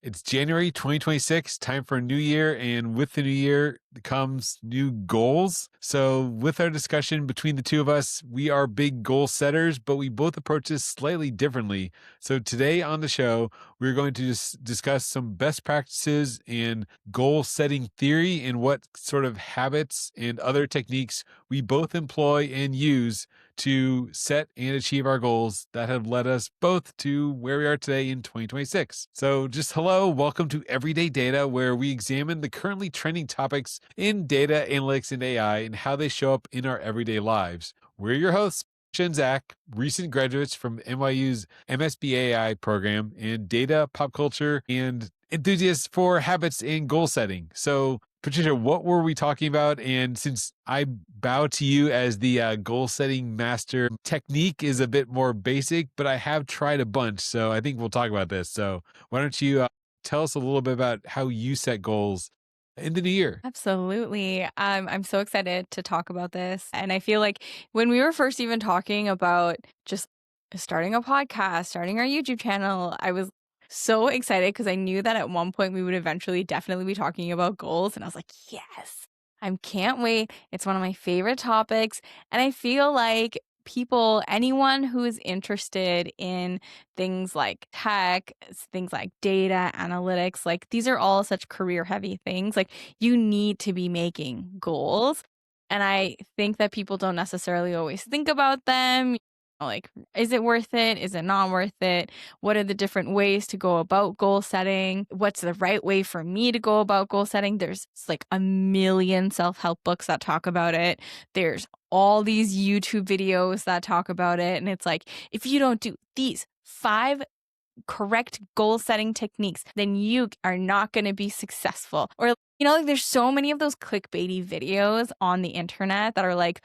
It's January 2026, time for a new year, and with the new year comes new goals. So, with our discussion between the two of us, we are big goal setters, but we both approach this slightly differently. So, today on the show, we're going to just discuss some best practices in goal setting theory and what sort of habits and other techniques we both employ and use to set and achieve our goals that have led us both to where we are today in 2026. So, just hello, welcome to Everyday Data, where we examine the currently trending topics in data analytics and AI and how they show up in our everyday lives. We're your hosts, Patricia and Zach, recent graduates from NYU's MSB AI program in data, pop culture, and enthusiasts for habits and goal setting. So, Patricia, what were we talking about? And since I bow to you as the goal setting master, technique is a bit more basic, but I have tried a bunch. So I think we'll talk about this. So why don't you tell us a little bit about how you set goals in the new year? Absolutely. I'm so excited to talk about this. And I feel like when we were first even talking about just starting a podcast, starting our YouTube channel, I was so excited because I knew that at one point we would eventually definitely be talking about goals. And I was like, yes, I can't wait. It's one of my favorite topics. And I feel like anyone who is interested in things like tech, things like data analytics, like these are all such career heavy things. Like you need to be making goals. And I think that people don't necessarily always think about them. Like, is it worth it? Is it not worth it? What are the different ways to go about goal setting? What's the right way for me to go about goal setting? There's like a million self help books that talk about it. There's all these YouTube videos that talk about it. And it's like, if you don't do these 5 correct goal setting techniques, then you are not going to be successful. Or, like there's so many of those clickbaity videos on the internet that are like,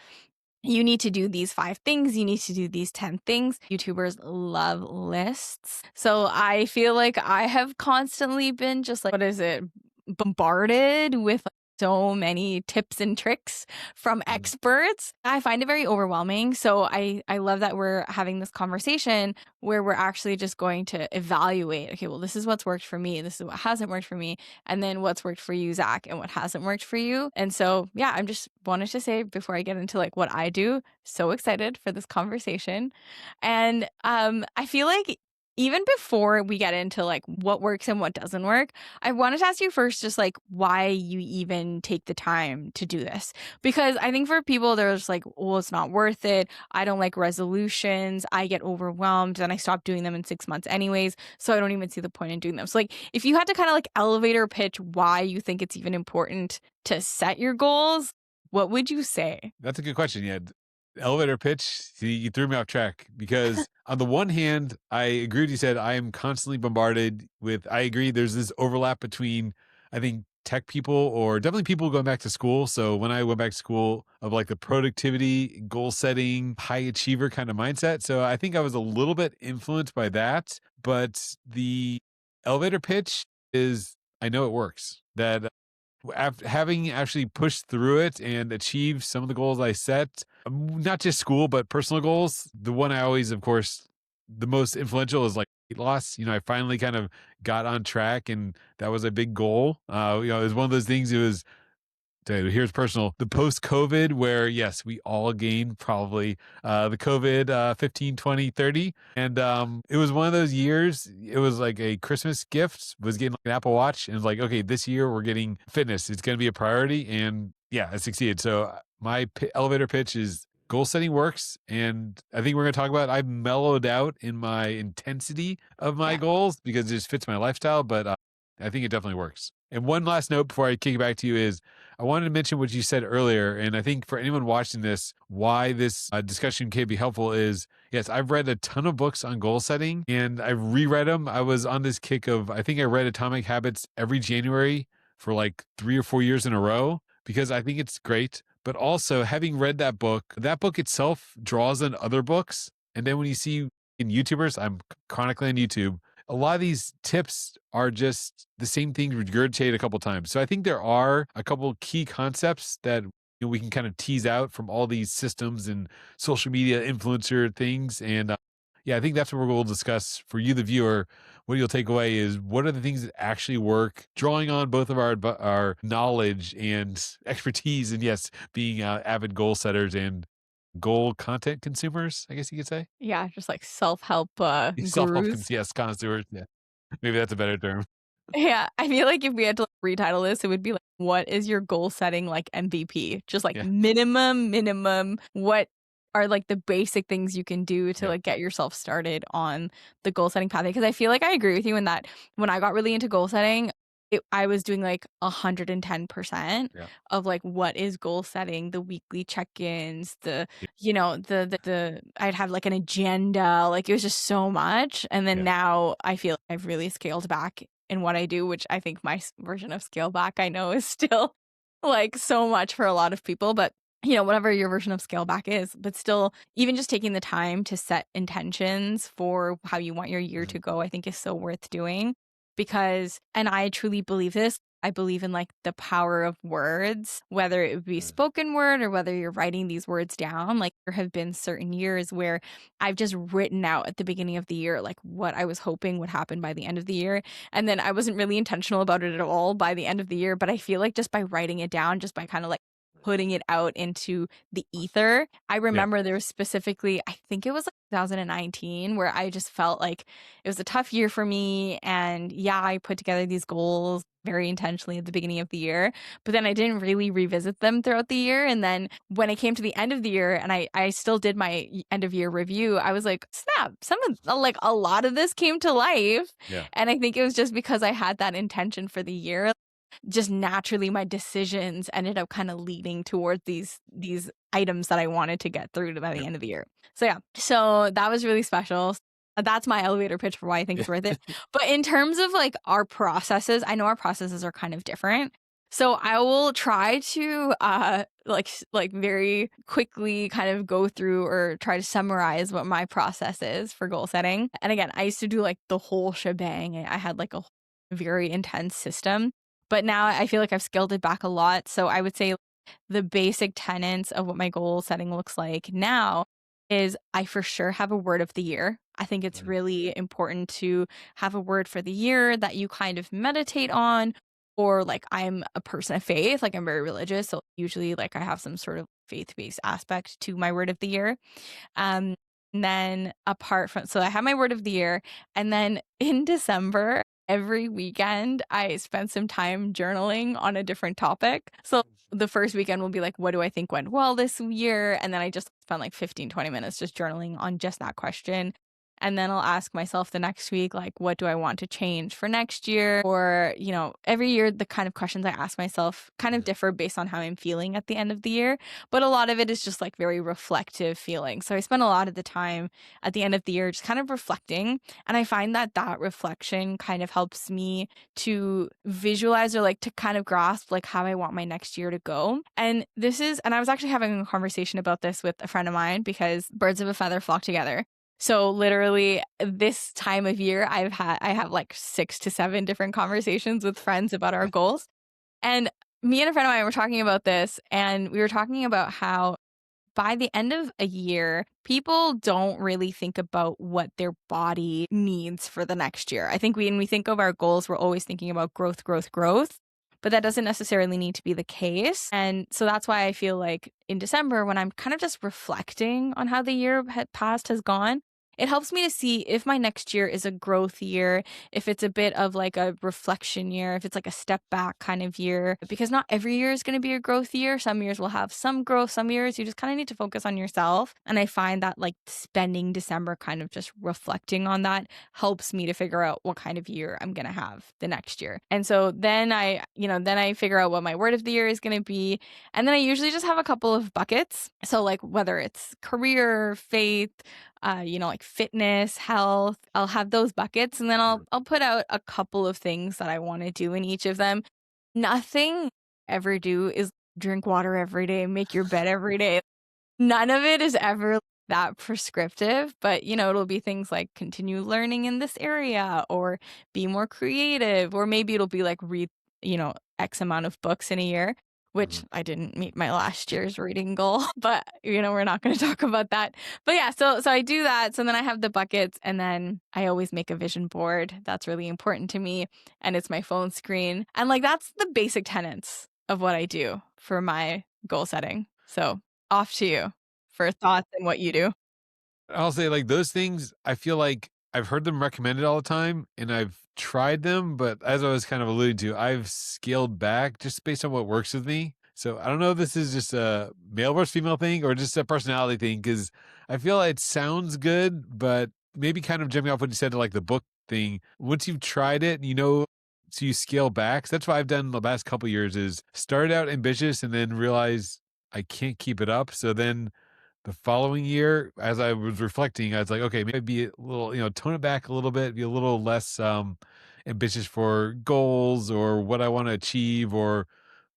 you need to do these 5 things. You need to do these 10 things. YouTubers love lists. So I feel like I have constantly been just like, what is it? Bombarded with so many tips and tricks from experts. I find it very overwhelming. So I love that we're having this conversation where we're actually just going to evaluate, okay, well, this is what's worked for me. This is what hasn't worked for me. And then what's worked for you, Zach, and what hasn't worked for you. And so, yeah, I'm just wanted to say before I get into like what I do, so excited for this conversation. And I feel like even before we get into like what works and what doesn't work, I wanted to ask you first just like why you even take the time to do this. Because I think for people, they're just like, well, it's not worth it. I don't like resolutions. I get overwhelmed and I stop doing them in 6 months anyways. So I don't even see the point in doing them. So like if you had to kind of like elevator pitch why you think it's even important to set your goals, what would you say? That's a good question. Yeah. Elevator pitch, see, you threw me off track because on the one hand, I agree with you said I am constantly bombarded with, I agree, there's this overlap between, I think, tech people or definitely people going back to school. So when I went back to school of like the productivity, goal setting, high achiever kind of mindset. So I think I was a little bit influenced by that, but the elevator pitch is, I know it works. That after having actually pushed through it and achieved some of the goals I set, not just school, but personal goals. The one I always, of course, the most influential is like weight loss. I finally kind of got on track and that was a big goal. It was one of those things. It was, dude, here's personal. The post COVID, where yes, we all gained probably the COVID 15, 20, 30. And it was one of those years, it was like a Christmas gift, was getting like an Apple Watch. And it's like, okay, this year we're getting fitness. It's going to be a priority. And yeah, I succeeded. So my elevator pitch is goal setting works. And I think we're going to talk about, I've mellowed out in my intensity of my Yeah. goals because it just fits my lifestyle. But I think it definitely works. And one last note before I kick it back to you is I wanted to mention what you said earlier. And I think for anyone watching this, why this discussion can be helpful is, yes, I've read a ton of books on goal setting and I've reread them. I was on this kick of, I think I read Atomic Habits every January for like 3 or 4 years in a row because I think it's great. But also having read that book itself draws on other books. And then when you see in YouTubers, I'm chronically on YouTube, a lot of these tips are just the same thing regurgitated a couple times. So I think there are a couple key concepts that we can kind of tease out from all these systems and social media influencer things. And yeah, I think that's what we'll discuss for you, the viewer. what you'll take away is what are the things that actually work, drawing on both of our knowledge and expertise, and yes, being avid goal setters and goal content consumers, I guess you could say. Yeah, just like self-help Self-help, gurus. yes, connoisseurs. Yeah, maybe that's a better term. Yeah, I feel like if we had to, like, retitle this, it would be like, "What is your goal setting, like, MVP?" Just, like, Yeah, minimum, what are, like, the basic things you can do to, yeah, like, get yourself started on the goal setting pathway? Because I feel like I agree with you in that when I got really into goal setting, I was doing, like, 110% yeah, of, like, what is goal setting, the weekly check-ins, yeah, the I'd have, like, an agenda, like, it was just so much, and then yeah, now I feel like I've really scaled back in what I do, which I think my version of scale back I know is still like so much for a lot of people, but whatever your version of scale back is, but still, even just taking the time to set intentions for how you want your year mhm, to go, I think is so worth doing because, and I truly believe this. I believe in like the power of words, whether it would be mhm, spoken word or whether you're writing these words down. Like there have been certain years where I've just written out at the beginning of the year, like what I was hoping would happen by the end of the year. And then I wasn't really intentional about it at all by the end of the year. But I feel like just by writing it down, just by kind of like putting it out into the ether, I yeah, remember there was specifically, I think it was like 2019, where I just felt like it was a tough year for me. And yeah, I put together these goals very intentionally at the beginning of the year, but then I didn't really revisit them throughout the year. And then when it came to the end of the year and I still did my end of year review, I was like, snap, some of like a lot of this came to life. yeah, And I think it was just because I had that intention for the year, just naturally my decisions ended up kind of leading towards these items that I wanted to get through to by the yeah, end of the year. So yeah, so that was really special. That's my elevator pitch for why I think yeah, it's worth it. But in terms of like our processes, I know our processes are kind of different. So I will try to like very quickly kind of go through or try to summarize what my process is for goal setting. And again, I used to do like the whole shebang. I had like a very intense system. But now I feel like I've scaled it back a lot. So I would say the basic tenets of what my goal setting looks like now is I for sure have a word of the year. I think it's mhm, really important to have a word for the year that you kind of meditate on. Or like I'm a person of faith, like I'm very religious. So usually like I have some sort of faith-based aspect to my word of the year. Um, and then apart from, so I have my word of the year. And then in December, every weekend, I spend some time journaling on a different topic. So the first weekend will be like, what do I think went well this year? And then I just spend like 15-20 minutes just journaling on just that question. And then I'll ask myself the next week, like, what do I want to change for next year? Or, every year, the kind of questions I ask myself kind of mhm, differ based on how I'm feeling at the end of the year. But a lot of it is just like very reflective feeling. So I spend a lot of the time at the end of the year just kind of reflecting. And I find that that reflection kind of helps me to visualize or like to kind of grasp like how I want my next year to go. And I was actually having a conversation about this with a friend of mine because birds of a feather flock together. So literally this time of year I have like 6 to 7 different conversations with friends about our yeah, goals. And me and a friend of mine were talking about this, and we were talking about how by the end of a year, people don't really think about what their body needs for the next year. I think when we think of our goals, we're always thinking about growth, growth, growth, but that doesn't necessarily need to be the case. And so that's why I feel like in December, when I'm kind of just reflecting on how the year had past has gone, it helps me to see if my next year is a growth year, if it's a bit of like a reflection year, if it's like a step back kind of year, because not every year is going to be a growth year. Some years will have some growth, some years you just kind of need to focus on yourself. And I find that like spending December kind of just reflecting on that helps me to figure out what kind of year I'm going to have the next year. And so then I figure out what my word of the year is going to be. And then I usually just have a couple of buckets. So like whether it's career, faith, like fitness, health. I'll have those buckets and then I'll mhm, I'll put out a couple of things that I want to do in each of them. Nothing I ever do is drink water every day, make your bed every day. None of it is ever that prescriptive, but it'll be things like continue learning in this area or be more creative, or maybe it'll be like read, X amount of books in a year. which Mhm. I didn't meet my last year's reading goal, but we're not going to talk about that. But yeah, so I do that. So then I have the buckets, and then I always make a vision board. That's really important to me, and it's my phone screen. And like that's the basic tenets of what I do for my goal setting. So off to you for thoughts and what you do. I'll say like those things, I feel like I've heard them recommended all the time and I've tried them, but as I was kind of alluding to, I've scaled back just based on what works with me. So I don't know if this is just a male versus female thing or just a personality thing because I feel it sounds good, but maybe kind of jumping off what you said to like the book thing. Once you've tried it, so you scale back. So that's what I've done the last couple years is start out ambitious and then realize I can't keep it up. So then the following year, as I was reflecting, I was like, okay, maybe be a little, tone it back a little bit, be a little less ambitious for goals or what I want to achieve or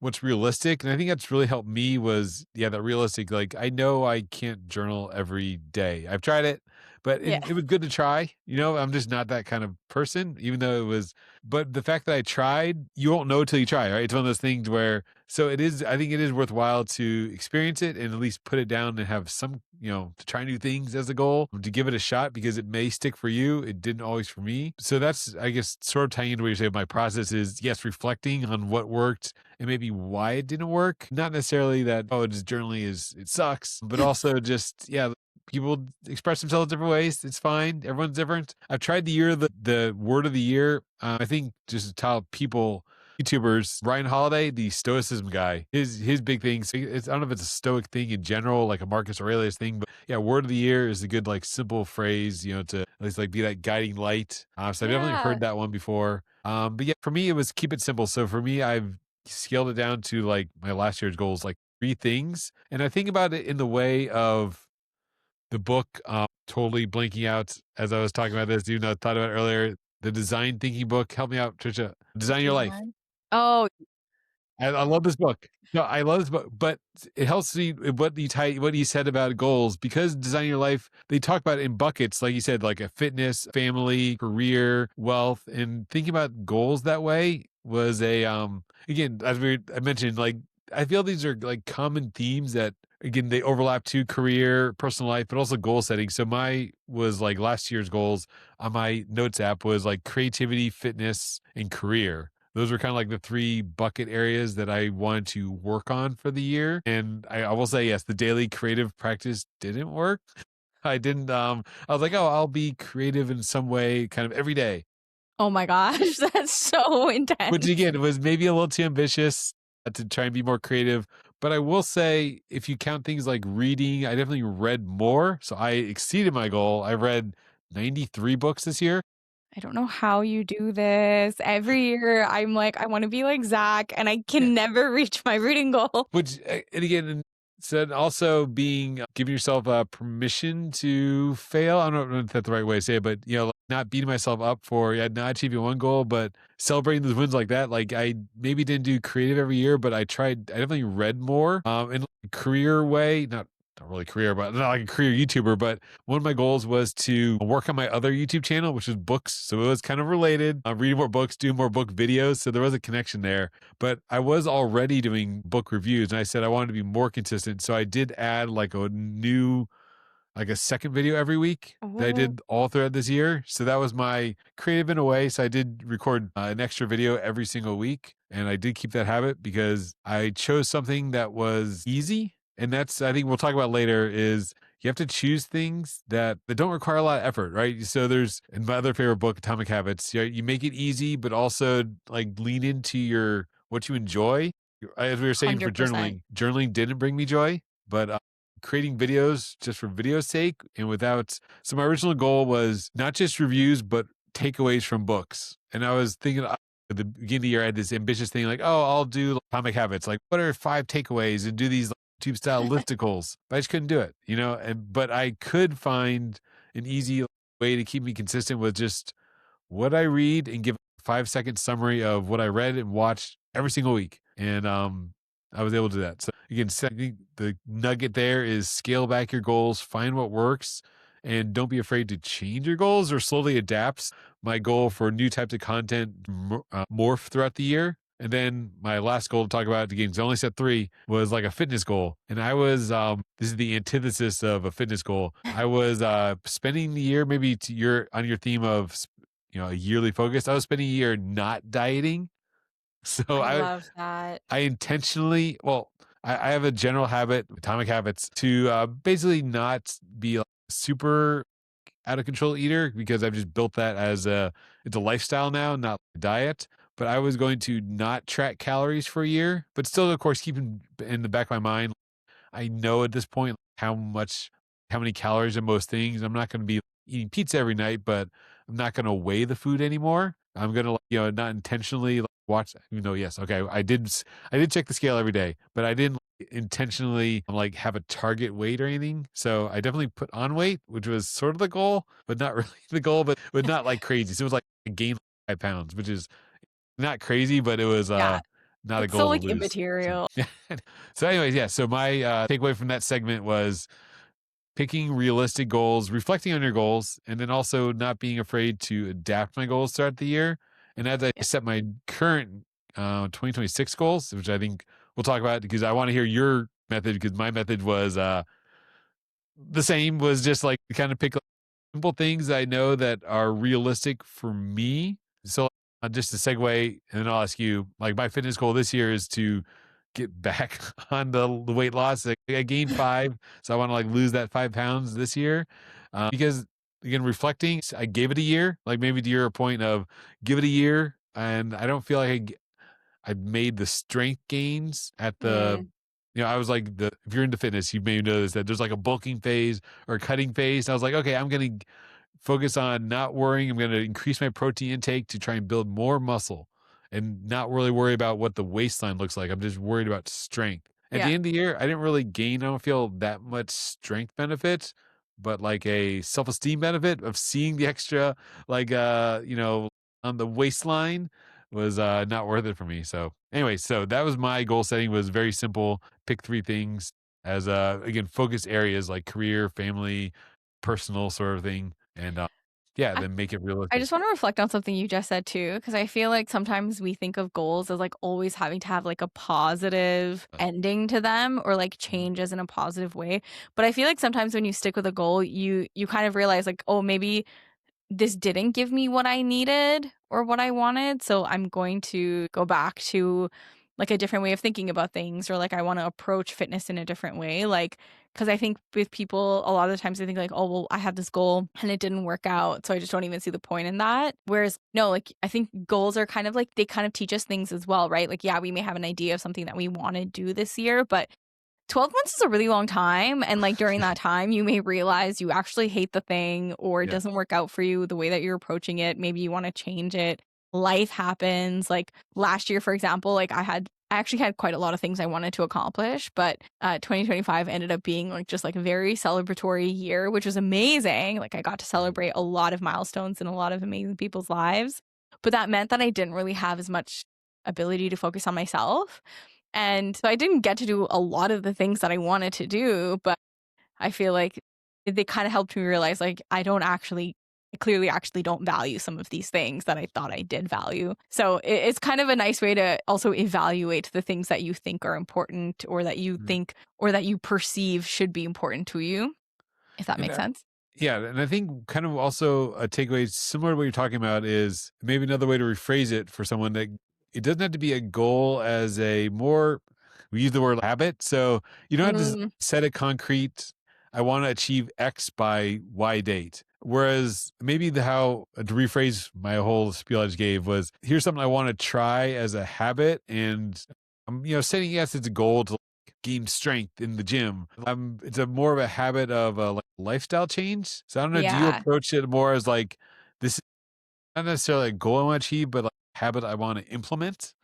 what's realistic. And I think that's really helped me was, yeah, that realistic. Like, I know I can't journal every day. I've tried it, but Yeah. it was good to try. I'm just not that kind of person, even though it was, but the fact that I tried, you won't know till you try, right? It's one of those things where so it is, I think it is worthwhile to experience it and at least put it down and have some, to try new things as a goal, to give it a shot because it may stick for you. It didn't always for me. So that's, I guess, sort of tying into what you say. My process is, yes, reflecting on what worked and maybe why it didn't work. Not necessarily that, oh, it's journaling is, it sucks, but also just, yeah, people express themselves different ways. It's fine. Everyone's different. I've tried the word of the year. I think just to tell people YouTubers, Ryan Holiday, the stoicism guy, his big thing. So I don't know if it's a stoic thing in general, like a Marcus Aurelius thing, but yeah, word of the year is a good like simple phrase, to at least like be that guiding light. So I've definitely Yeah. heard that one before. But yeah, for me it was keep it simple. So for me, I've scaled it down to like my last year's goals, like three things, and I think about it in the way of the book. Totally blanking out as I was talking about this. Thought about it earlier. The design thinking book. Help me out, Trisha. Design Your Life. Design. Oh, I love this book. No, I love this book, but it helps me what you said about goals because designing your life. They talk about it in buckets, like you said, like a fitness, family, career, wealth, and thinking about goals that way was a again as I mentioned, like I feel these are like common themes that again they overlap to career, personal life, but also goal setting. So my was like last year's goals on my notes app was like creativity, fitness, and career. Those were kind of like the three bucket areas that I wanted to work on for the year. And I will say, yes, the daily creative practice didn't work. I didn't, I was like, oh, I'll be creative in some way kind of every day, oh my gosh, that's so which intense. again was maybe a little too ambitious to try and be more creative. But I will say, if you count things like reading, I definitely read more. So I exceeded my goal. I read 93 books this year. I don't know how you do this. Every year I'm like, I want to be like Zach, and I can never reach my reading goal. Which, and again, said also being giving yourself permission to fail. I don't know if that's the right way to say it, but like, not beating myself up for yeah, not achieving one goal, but celebrating those wins like that. Like I maybe didn't do creative every year, but I tried. I definitely read more. In like a career way, not really career, but not like a career YouTuber. But one of my goals was to work on my other YouTube channel, which was books. So it was kind of related. Reading more books, doing more book videos. So there was a connection there. But I was already doing book reviews, and I said I wanted to be more consistent. So I did add like a second video every week that I Oh, did all throughout this year. So that was my creative in a way. So I did record an extra video every single week. And I did keep that habit because I chose something that was easy. And that's, I think we'll talk about later, is you have to choose things that don't require a lot of effort, right? So there's, in my other favorite book, Atomic Habits, you make it easy, but also like lean into what you enjoy. As we were saying for 100%. journaling didn't bring me joy, but creating videos just for video's sake and without so my original goal was not just reviews but takeaways from books. And I was thinking at the beginning of the year I had this ambitious thing like, oh, I'll do Atomic Habits, like what are 5 takeaways and do these like, tube style listicles. But I just couldn't do it, and but I could find an easy way to keep me consistent with just what I read and give a 5-second summary of what I read and watched every single week. And I was able to do that. So again, I think the nugget there is scale back your goals, find what works, and don't be afraid to change your goals or slowly adapt. My goal for new types of content morph throughout the year. And then my last goal to talk about the games, I only set three, was like a fitness goal. And I was, this is the antithesis of a fitness goal. I was spending the year, maybe to your on your theme of, a yearly focus. I was spending a year not dieting. So I I love that. I intentionally, well, I have a general habit, atomic habits, to basically not be like super out of control eater because I've just built that as it's a lifestyle now, not a diet. But I was going to not track calories for a year, but still, of course, keeping in the back of my mind, I know at this point how many calories in most things. I'm not going to be eating pizza every night, but I'm not going to weigh the food anymore. I'm going to, not intentionally watch, yes, okay, I did check the scale every day, but I didn't intentionally like have a target weight or anything. So I definitely put on weight, which was sort of the goal, but not really the goal, but not like crazy. So it was like I gained 5 pounds, which is not crazy, but it was Yeah. not a It's so goal to like lose. So immaterial. yeah. So anyways, yeah. So my takeaway from that segment was picking realistic goals, reflecting on your goals, and then also not being afraid to adapt my goals throughout the year. And as I Yeah. set my current 2026 goals, which I think we'll talk about because I want to hear your method because my method was the same, was just like kind of pick like, simple things I know that are realistic for me. So just to segue, and then I'll ask you, like my fitness goal this year is to get back on the weight loss. Like, I gained 5, so I want to like lose that 5 pounds this year. Because again, reflecting, I gave it a year, like maybe to your point of give it a year, and I don't feel like I made the strength gains at the. Mm, I was like if you're into fitness, you may notice that there's like a bulking phase or a cutting phase. I was like, okay, I'm gonna focus on not worrying. I'm going to increase my protein intake to try and build more muscle and not really worry about what the waistline looks like. I'm just worried about strength. At yeah. the end of the year, I didn't really gain, I don't feel that much strength benefit, but like a self esteem benefit of seeing the extra, like, on the waistline was not worth it for me. So, anyway, so that was my goal setting, was very simple. Pick three things as, again, focus areas like career, family, personal sort of thing, and, yeah, I then make it I realistic. just wanna reflect on something you just said too, because I feel like sometimes we think of goals as, like, always having to have, like, a positive ending to them or, like, Mhm. changes in a positive way, but I feel like sometimes when you stick with a goal, you kind of realize, like, "Oh, maybe this didn't give me what I needed or what I wanted, so I'm going to go back to, like, a different way of thinking about things, or, like, I wanna approach fitness in a different way, like, because I think with people, a lot of the times they think, like, "Oh, well, I had this goal and it didn't work out, so I just don't even see the point in that." Whereas, no, like, I think goals are kind of like they kind of teach us things as well, right? Like, yeah, we may have an idea of something that we wanna do this year, but 12 months is a really long time, and, like, during that time, you may realize you actually hate the thing or it Yeah. doesn't work out for you the way that you're approaching it. Maybe you wanna change it. Life happens, like, last year, for example, like, I actually had quite a lot of things I wanted to accomplish, but, 2025 ended up being, like, just, like, a very celebratory year, which was amazing. Like, I got to Mhm. celebrate a lot of milestones in a lot of amazing people's lives, but that meant that I didn't really have as much ability to focus on myself. And so I didn't get to do a lot of the things that I wanted to do, but I feel like they kind of helped me realize like I clearly actually don't value some of these things that I thought I did value. So it's kind of a nice way to also evaluate the things that you think are important or that you Mhm. think or that you perceive should be important to you, if that And, makes sense. yeah, and I think kind of also a takeaway similar to what you're talking about is maybe another way to rephrase it for someone that it doesn't have to be a goal as a more, we use the word habit. So you don't have to Mm, set a concrete, I want to achieve X by Y date. Whereas maybe how to rephrase my whole spiel I just gave was here's something I want to try as a habit. And I'm, setting, yes, it's a goal to gain strength in the gym. It's a more of a habit of a like lifestyle change. So I don't know. Do you yeah. approach it more as like this is not necessarily a goal I want to achieve, but like a habit I want to implement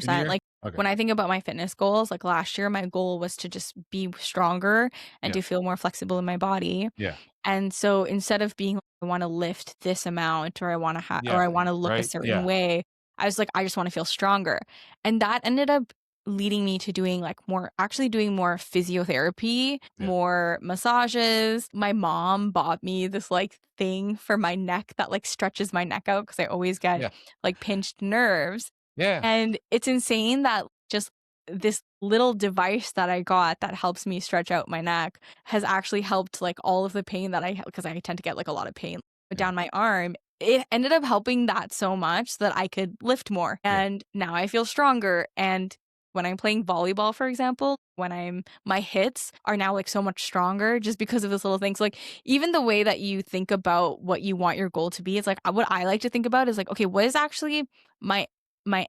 in a 100%. year? Like, Okay. when I think about my fitness goals, like last year, my goal was to just be stronger and Yeah. to feel more flexible in my body. Yeah. And so instead of being like, I want to lift this amount or I want to or Yeah. I want to look a Right. certain Yeah. way, I was like, I just want to feel stronger. And that ended up leading me to doing like actually doing more physiotherapy, Yeah. more massages. My mom bought me this like thing for my neck that like stretches my neck out because I always get Yeah. like pinched nerves. Yeah. And it's insane that just this little device that I got that helps me stretch out my neck has actually helped, like, all of the pain that because I tend to get, like, a lot of pain Yeah. down my arm. It ended up helping that so much that I could lift more, Yeah. and now I feel stronger, and when I'm playing volleyball, for example, when I'm my hits are now, like, so much stronger just because of this little thing. So, like, even the way that you think about what you want your goal to be, it's like, what I like to think about is like, okay, what is actually my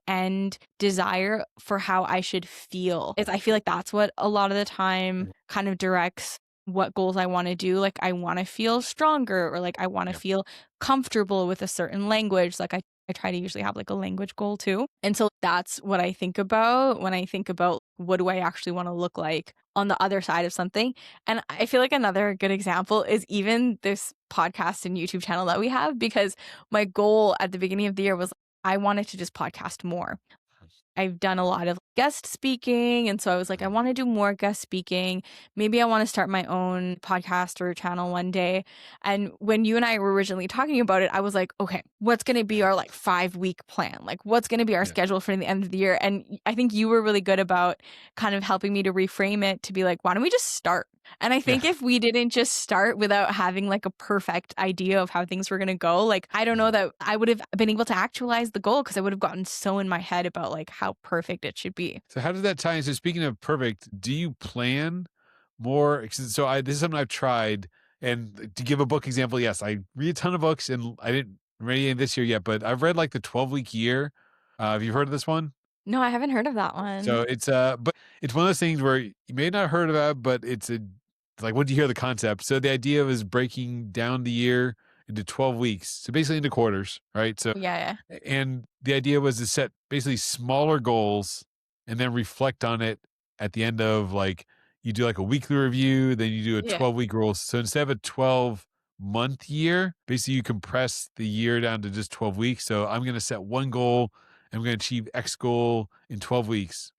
end desire for how I should feel. Is I feel like that's what a lot of the time Yeah. kind of directs what goals I wanna do. Like, I wanna feel stronger, or, like, I wanna Yeah. feel comfortable with a certain language. Like, I try to usually have, like, a language goal too. And so that's what I think about when I think about what do I actually wanna look like on the other side of something. And I feel like another good example is even this podcast and YouTube channel that we have, because my goal at the beginning of the year was I wanted to just podcast more. I've done a lot of guest speaking, and so I was like, I Mhm. wanna do more guest speaking. Maybe I wanna start my own podcast or channel one day. And when you and I were originally talking about it, I was like, "Okay, what's gonna be our, like, 5-week plan? Like, what's gonna be our Yeah. schedule for the end of the year?" And I think you were really good about kind of helping me to reframe it to be like, "Why don't we just start?" And I Yeah. think if we didn't just start without having, like, a perfect idea of how things were gonna go, like, I don't know Mhm. that I would have been able to actualize the goal, because I would have gotten so in my head about, like, how perfect it should be. So how does that tie in? So speaking of perfect, do you plan more? So this is something I've tried. And to give a book example, yes, I read a ton of books, and I didn't read any this year yet, but I've read like the 12-week year. Have you heard of this one? No, I haven't heard of that So one. but it's one of those things where you may not have heard about, but it's like, once you hear the concept. So the idea is breaking down the year into 12 weeks. So basically into quarters, right? So, Yeah, yeah. and the idea was to set basically smaller goals and then reflect on it at the end of, like, you do like a weekly review, then you do a Yeah, 12-week goal. So instead of a 12-month year, basically you compress the year down to just 12 weeks. So I'm going to set one goal, and we're going to achieve X goal in 12 weeks.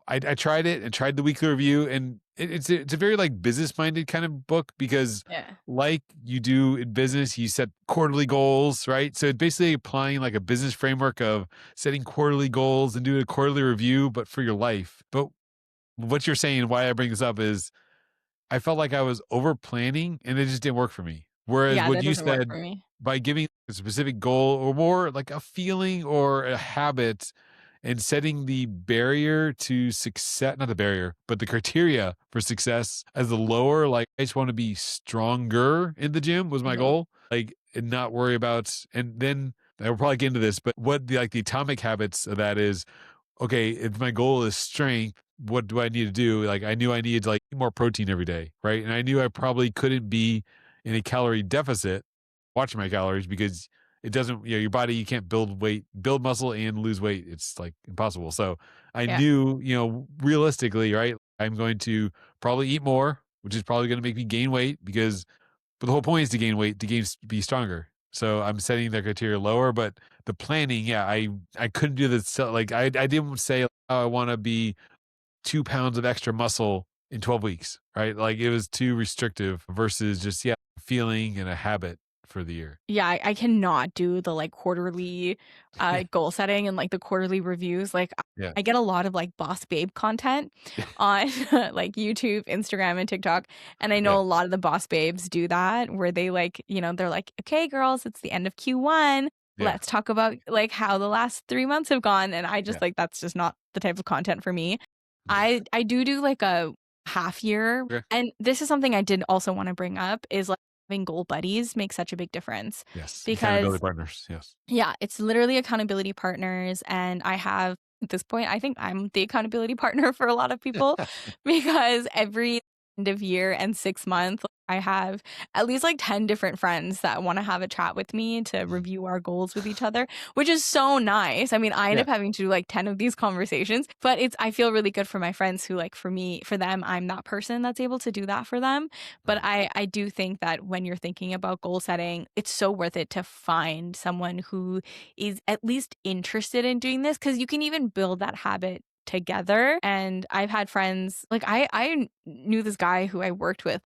I tried it and tried the weekly review, and it's a very, like, business minded kind of book, because yeah, like you do in business, you set quarterly goals, right? So it's basically applying like a business framework of setting quarterly goals and doing a quarterly review, but for your life. But what you're saying, why I bring this up, is I felt like I was over planning, and it just didn't work for me. Whereas yeah, what that you doesn't work for said, me. by giving a specific goal or more like a feeling or a habit, and setting the barrier to success, not the barrier, but the criteria for success as the lower, like, I just want to be stronger in the gym was my Mhm. goal. Like, and not worry about, and then I'll probably get into this, but what the atomic habits of that is, okay, if my goal is strength, what do I need to do? Like, I knew I needed to, like, eat more protein every day, right? And I knew I probably couldn't be in a calorie deficit watching my calories, because it doesn't, your body, you can't build muscle and lose weight. It's like impossible. So I Yeah, knew, realistically, right, I'm going to probably eat more, which is probably going to make me gain weight, because, but the whole point is to gain weight, to be stronger. So I'm setting the criteria lower, but the planning, yeah, I couldn't do this. So, like, I didn't say, oh, I want to be 2 pounds of extra muscle in 12 weeks, right? Like, it was too restrictive versus just, yeah, feeling and a habit for the year. yeah, I cannot do the, like, quarterly, Yeah. goal setting and, like, the quarterly reviews. Like, Yeah. I get a lot of, like, boss babe content on, like, YouTube, Instagram, and TikTok, and I know Yeah. a lot of the boss babes do that, where they, like, they're like, "Okay, girls, it's the end of Q1. Yeah. Let's talk about, like, how the last 3 months have gone," and I Yeah. just, like, that's just not the type of content for me. I do like a half year, Okay. and this is something I did also wanna bring up is, like, having goal buddies makes such a big difference, Yes. Accountability because partners. Yes. yeah, it's literally accountability partners, and I have at this point, I think I'm the accountability partner for a lot of people, because every end of year and 6 months, I have at least, like, 10 different friends that wanna have a chat with me to Mhm. review our goals with each other, which is so nice. I mean, I end Yeah. up having to do, like, 10 of these conversations, but I feel really good for my friends who, like, for them, I'm that person that's able to do that for them. But Right. I do think that when you're thinking about goal setting, it's so worth it to find someone who is at least interested in doing this, because you can even build that habit together. And I've had friends, like, I knew this guy who I worked with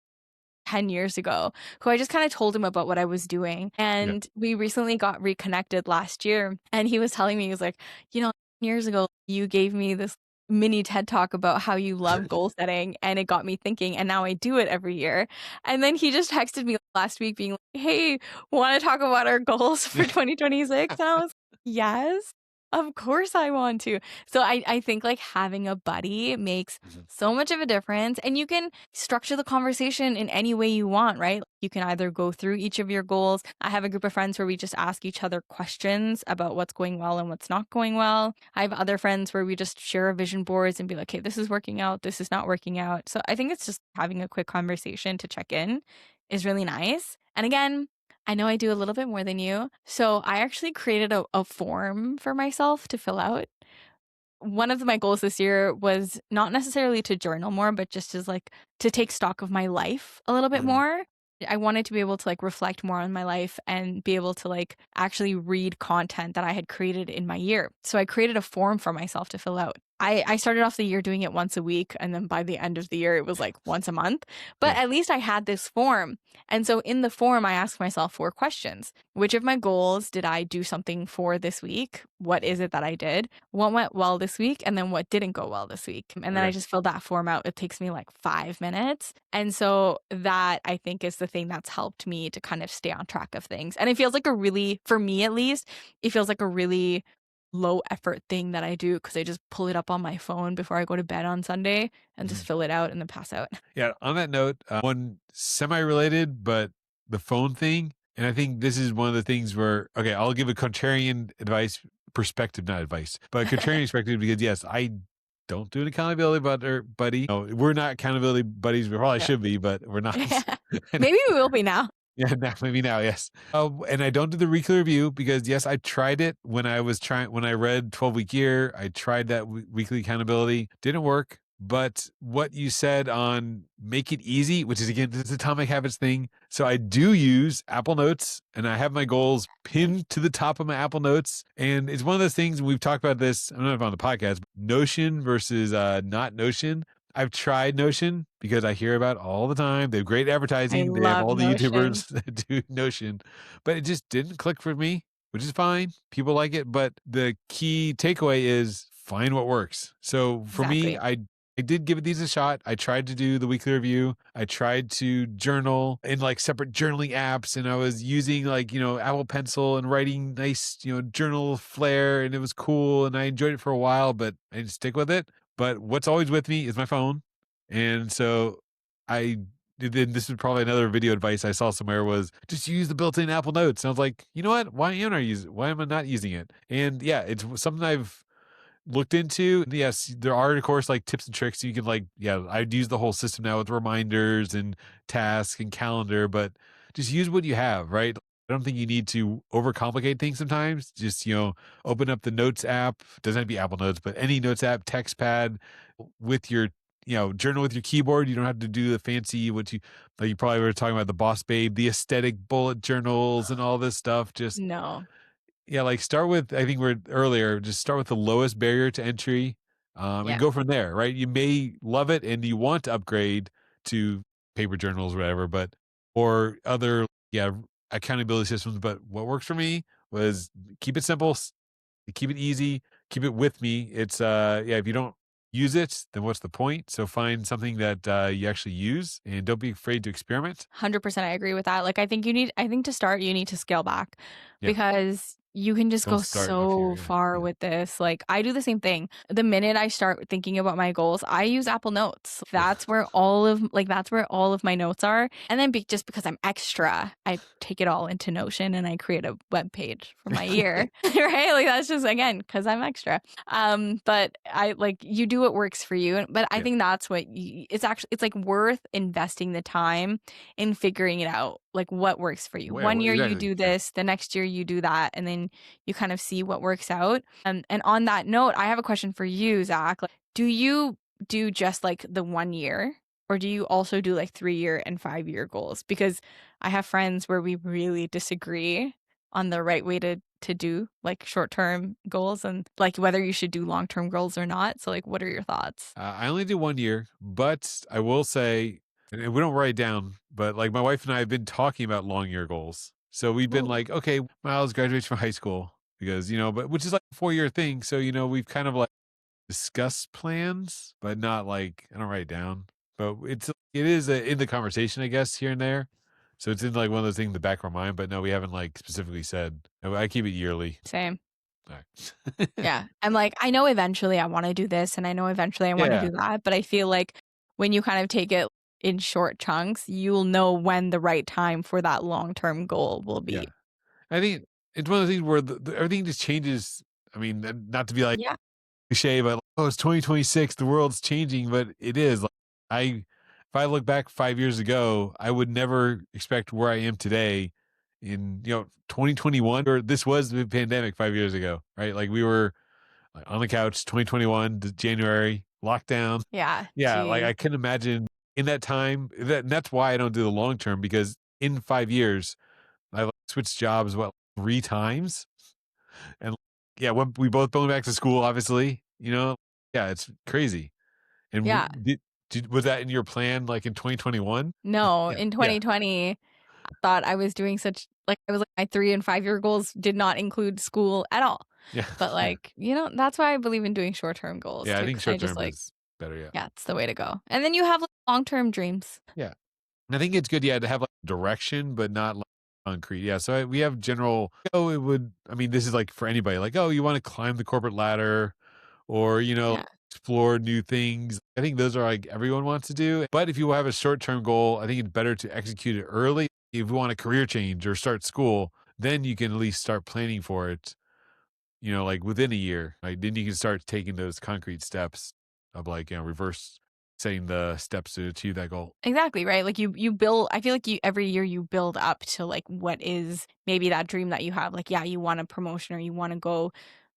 10 years ago, who I just kind of told him about what I was doing. Yeah. And we recently got reconnected last year. And he was telling me, he was like, you know, years ago, you gave me this mini TED talk about how you love goal setting. And it got me thinking. And now I do it every year. And then he just texted me last week being like, hey, want to talk about our goals for 2026? And I was like, yes. Of course I want to. So I think like having a buddy makes Mhm. so much of a difference. And you can structure the conversation in any way you want, right? You can either go through each of your goals. I have a group of friends where we just ask each other questions about what's going well and what's not going well. I have other friends where we just share our vision boards and be like, hey, this is working out, this is not working out. So I think it's just having a quick conversation to check in is really nice. And again, I know I do a little bit more than you. So I actually created a form for myself to fill out. One of my goals this year was not necessarily to journal more, but just as like to take stock of my life a little bit Mhm. more. I wanted to be able to like reflect more on my life and be able to like actually read content that I had created in my year. So I created a form for myself to fill out. I started off the year doing it once a week. And then by the end of the year, it was like once a month. But Yeah. at least I had this form. And so in the form, I asked myself 4 questions. Which of my goals did I do something for this week? What is it that I did? What went well this week? And then what didn't go well this week? And then I Okay. just filled that form out. It takes me like 5 minutes. And so that I think is the thing that's helped me to kind of stay on track of things. And it feels like a really, for me at least, it feels like a really low effort thing that I do because I just pull it up on my phone before I go to bed on Sunday and just Mhm. fill it out and then pass out. Yeah. On that note, one semi-related, but the phone thing, and I think this is one of the things where, okay, I'll give a contrarian advice perspective, not advice, but a contrarian perspective because yes, I don't do an accountability buddy. No, we're not accountability buddies. We probably Yeah. should be, but we're not. And Maybe we will be now. yeah, now maybe now, yes. And I don't do the weekly review because yes, I tried it when I read 12-week year. I tried that weekly accountability, didn't work. But what you said on make it easy, which is again this atomic habits thing. So I do use Apple Notes, and I have my goals pinned to the top of my Apple Notes. And it's one of those things we've talked about this. I don't know if on the podcast, Notion versus not Notion. I've tried Notion because I hear about it all the time. They have great I advertising. They have love all the Notion. YouTubers that do Notion, but it just didn't click for me, which is fine. People like it, but the key takeaway is find what works. So for me, Exactly. I did give these a shot. I tried to do the weekly review. I tried to journal in like separate journaling apps, and I was using like, Apple Pencil and writing nice, journal flair, and it was cool. And I enjoyed it for a while, but I didn't stick with it. But what's always with me is my phone. And so I then this is probably another video advice I saw somewhere was just use the built-in Apple Notes. And I was like, you know what? Why am I not using it? And yeah, it's something I've looked into. Yes, there are of course like tips and tricks you can like, yeah, I'd use the whole system now with reminders and tasks and calendar, but just use what you have, right? I don't think you need to overcomplicate things sometimes. Just, open up the notes app. Doesn't have to be Apple Notes, but any notes app, text pad with your, journal with your keyboard. You don't have to do the fancy what you like you probably were talking about the Boss Babe, the aesthetic bullet journals and all this stuff. Just No. yeah, like start with I think we're earlier, just start with the lowest barrier to entry, and Yeah. go from there, right? You may love it and you want to upgrade to paper journals or whatever, but or other yeah, accountability systems. But what works for me was keep it simple, keep it easy, keep it with me. It's yeah, if you don't use it, then what's the point? So find something that you actually use and don't be afraid to experiment. 100% I agree with that. Like, I think to start, you need to scale back Yeah. because you can just Don't go start up here. so Yeah. far Yeah. with this. Like, I do the same thing. The minute I start thinking about my goals, I use Apple Notes. Yeah. That's where all of my notes are. And then just because I'm extra, I take it all into Notion and I create a web page for my year. Right? Like that's just again because I'm extra. But I like you do what works for you. But I Yeah. think that's it's like worth investing the time in figuring it out, like what works for you. Well, One year you exactly. do Yeah. this, the next year you do that, and then you kind of see what works out. And on that note, I have a question for you, Zach. Like, do you do just like the 1 year? Or do you also do like 3 year and 5 year goals? Because I have friends where we really disagree on the right way to do like short term goals and like whether you should do long term goals or not. So like what are your thoughts? I only do 1 year, but I will say and we don't write down, but like my wife and I have been talking about long year goals. So we've been Ooh, like, okay, Miles graduates from high school because, but which is like a 4-year thing. So, we've kind of like discussed plans, but not like, I don't write it down, but it is in the conversation, I guess, here and there. So it's in like one of those things in the back of our mind, but no, we haven't like specifically said. I keep it yearly. same. All right. Yeah. I'm like, I know eventually I wanna do this, and I know eventually I wanna Yeah. do that, but I feel like when you kind of take it in short chunks, you'll know when the right time for that long-term goal will Yeah. be. I think it's one of those things where everything just changes. I mean, not to be like, Yeah. cliche, but like, oh, it's 2026, the world's changing, but it is. Like, if I look back 5 years ago, I would never expect where I am today in 2021, or this was the pandemic 5 years ago, right? Like we were like, on the couch, 2021 January lockdown. Yeah. Yeah, like Jeez. I couldn't imagine in that time. That's why I don't do the long term because in 5 years I like, switched jobs 3 times and yeah, when we both going back to school, obviously, yeah, it's crazy. And Yeah. was that in your plan, like in 2021? No, Yeah, in yeah, 2020, I thought I was doing such like, I was like, my 3 and 5-year goals did not include school at all. yeah, But, yeah, like, that's why I believe in doing short-term goals yeah. I too, think because I short just, term like is better. Yeah, yeah, it's the way to go. And then you have, like, long-term dreams. yeah. And I think it's good, yeah, to have like direction, but not like concrete. Yeah. So we have general. Oh, it would. I mean, this is like for anybody. Like, oh, you want to climb the corporate ladder, or Yeah. explore new things. I think those are like everyone wants to do. But if you have a short term goal, I think it's better to execute it early. If you want a career change or start school, then you can at least start planning for it. Like within a year, right? Then you can start taking those concrete steps of like reverse setting the steps to achieve that goal. Exactly, right? Like, you build I feel like you every year you build up to, like, what is maybe that dream that you have. Like, yeah, you want a promotion or you wanna go,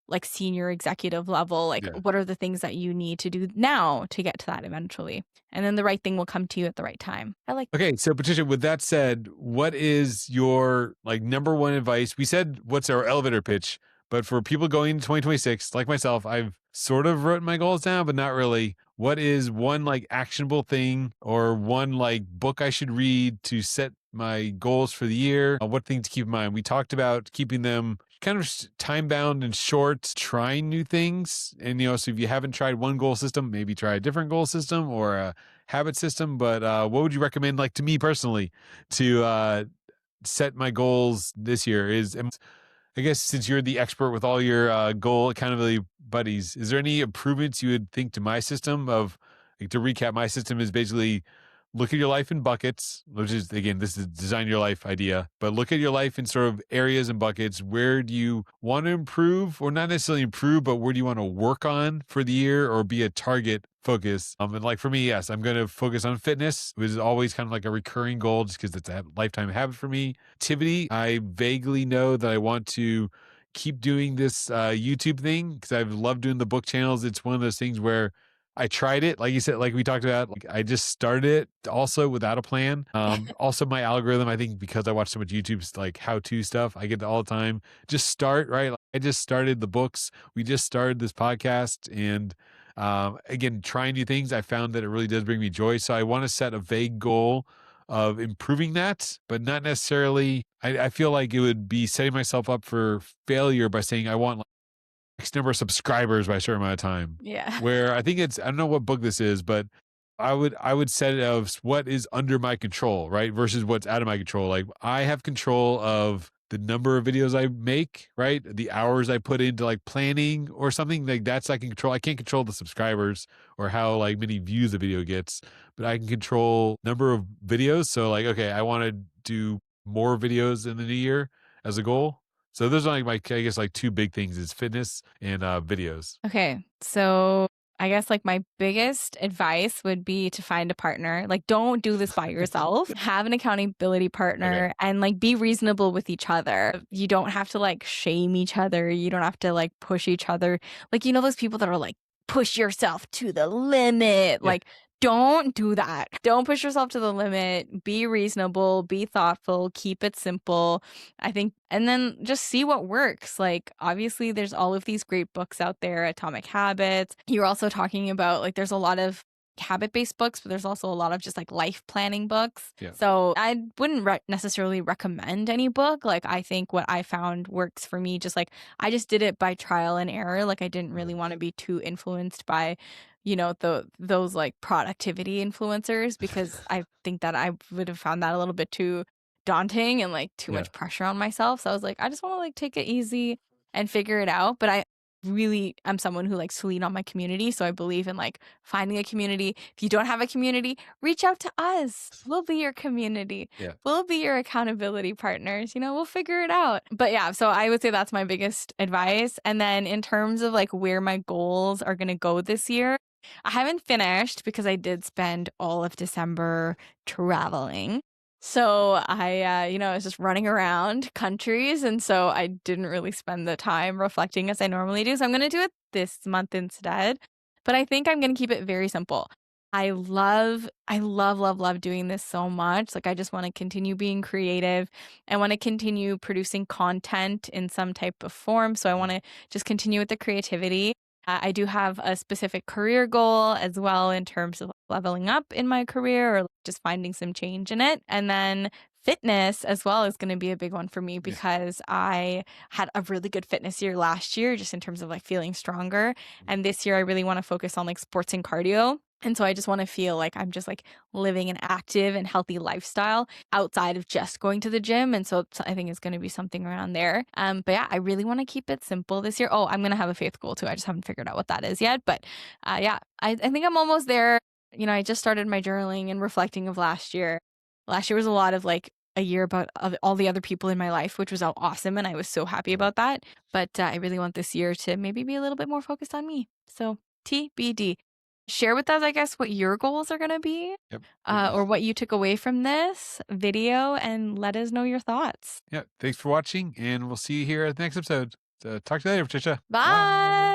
like, senior executive level. Like, Yeah. what are the things that you need to do now to get to that eventually? And then the right thing will come to you at the right time. I like Okay, so Patricia, with that said, what is your like number one advice? We said what's our elevator pitch, but for people going into 2026, like myself, I've sort of written my goals down, but not really. What is one like actionable thing or one like book I should read to set my goals for the year? What things to keep in mind? We talked about keeping them kind of time bound and short, trying new things. And, so if you haven't tried one goal system, maybe try a different goal system or a habit system. But what would you recommend, like to me personally, to set my goals this year? I guess since you're the expert with all your goal accountability buddies, is there any improvements you would think to my system of like, to recap, my system is basically look at your life in buckets, which is again, this is design your life idea, but look at your life in sort of areas and buckets. Where do you want to improve or not necessarily improve, but where do you want to work on for the year or be a target focus? And like for me, yes, I'm going to focus on fitness, which is always kind of like a recurring goal just because it's a lifetime habit for me. Activity, I vaguely know that I want to keep doing this YouTube thing because I've loved doing the book channels. It's one of those things where I tried it, like you said, like we talked about. Like I just started it also without a plan. Also, my algorithm, I think, because I watch so much YouTube's like how-to stuff, I get all the time. Just start right. Like, I just started the books. We just started this podcast, and again, trying new things. I found that it really does bring me joy. So I want to set a vague goal of improving that, but not necessarily. I feel like it would be setting myself up for failure by saying I want X number of subscribers by a certain amount of time. yeah. Where I think I don't know what book this is, but I would set it of what is under my control, right? Versus what's out of my control. Like I have control of the number of videos I make, right? The hours I put into like planning or something like that's I can control. I can't control the subscribers or how like many views the video gets, but I can control number of videos. So like, okay, I want to do more videos in the new year as a goal. So those are like my, I guess like two big things is fitness and videos. Okay. So I guess like my biggest advice would be to find a partner. Like, don't do this by yourself. Have an accountability Okay. partner and like be reasonable with each other. You don't have to like shame each other. You don't have to like push each other. Like, those people that are like, push yourself to the limit. Yeah. Like, don't do that. Don't push yourself to the limit. Be reasonable, be thoughtful, keep it simple. I think, and then just see what works. Like, obviously, there's all of these great books out there, Atomic Habits. You're also talking about, like, there's a lot of habit-based books, but there's also a lot of just like life planning books. Yeah. So I wouldn't necessarily recommend any book. Like I think what I found works for me, just like I just did it by trial and error. Like I didn't really want to be too influenced by, those like productivity influencers, because I think that I would have found that a little bit too daunting and like too Yeah. much pressure on myself. So I was like, I just want to like take it easy and figure it out. But I really am someone who likes to lean on my community. So I believe in like finding a community. If you don't have a community, reach out to us. We'll be your community. Yeah. We'll be your accountability partners. We'll figure it out. But yeah, so I would say that's my biggest advice. And then in terms of like where my goals are going to go this year, I haven't finished because I did spend all of December traveling. So I, was just running around countries. And so I didn't really spend the time reflecting as I normally do. So I'm going to do it this month instead. But I think I'm going to keep it very simple. I love, love doing this so much. Like, I just want to continue being creative. I want to continue producing content in some type of form. So I want to just continue with the creativity. I do have a specific career goal as well in terms of leveling up in my career or just finding some change in it. And then fitness as well is going to be a big one for me because I had a really good fitness year last year, just in terms of like feeling stronger. And this year I really want to focus on like sports and cardio. And so I just want to feel like I'm just like living an active and healthy lifestyle outside of just going to the gym. And so I think it's going to be something around there. But yeah, I really want to keep it simple this year. Oh, I'm going to have a faith goal too. I just haven't figured out what that is yet. But yeah, I think I'm almost there. I just started my journaling and reflecting of last year. Last year was a lot of like a year about of all the other people in my life, which was awesome. And I was so happy about that. But I really want this year to maybe be a little bit more focused on me. So TBD. Share with us, I guess, what your goals are going to be, Yep. or what you took away from this video, and let us know your thoughts. Yeah. Thanks for watching, and we'll see you here at the next episode. Talk to you later, Patricia. Bye.